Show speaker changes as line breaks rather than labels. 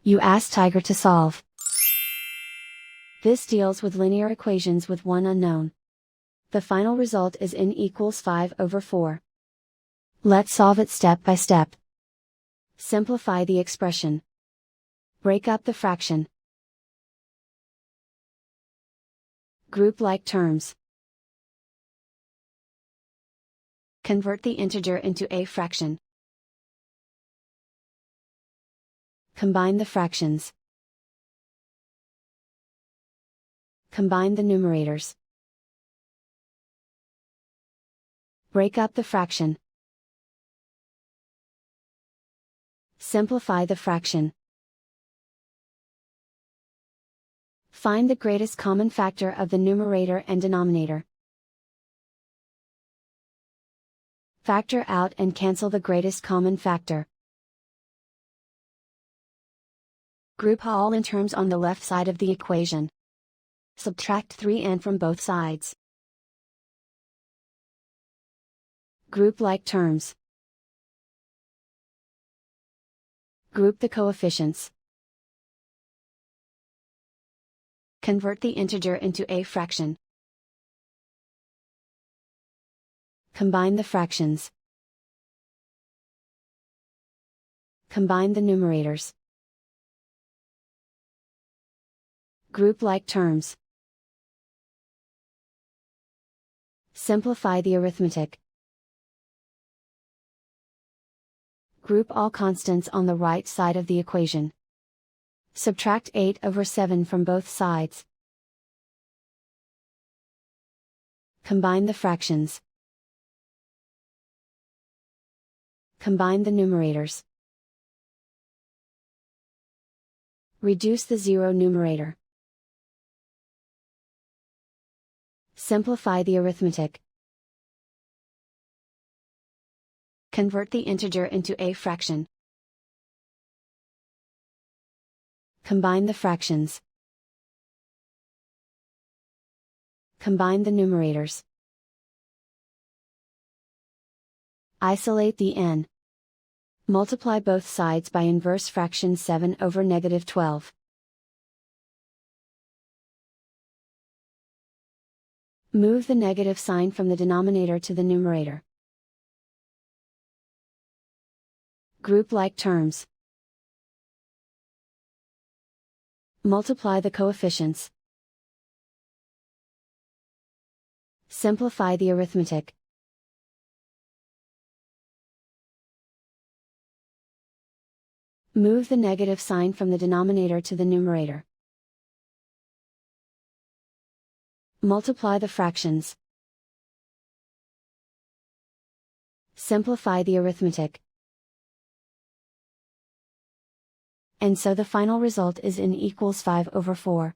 You ask Tiger to solve. This deals with linear equations with one unknown. The final result is n equals 5/4. Let's solve it step by step. Simplify the expression. Break up the fraction. Group like terms. Convert the integer into a fraction. Combine the fractions. Combine the numerators. Break up the fraction. Simplify the fraction. Find the greatest common factor of the numerator and denominator. Factor out and cancel the greatest common factor. Group all n terms on the left side of the equation. Subtract 3n from both sides. Group like terms. Group the coefficients. Convert the integer into a fraction. Combine the fractions. Combine the numerators. Group like terms. Simplify the arithmetic. Group all constants on the right side of the equation. Subtract 8/7 from both sides. Combine the fractions. Combine the numerators. Reduce the zero numerator. Simplify the arithmetic. Convert the integer into a fraction. Combine the fractions. Combine the numerators. Isolate the n. Multiply both sides by inverse fraction 7/-12. Move the negative sign from the denominator to the numerator. Group like terms. Multiply the coefficients. Simplify the arithmetic. Move the negative sign from the denominator to the numerator. Multiply the fractions. Simplify the arithmetic. And so the final result is n equals 5/4.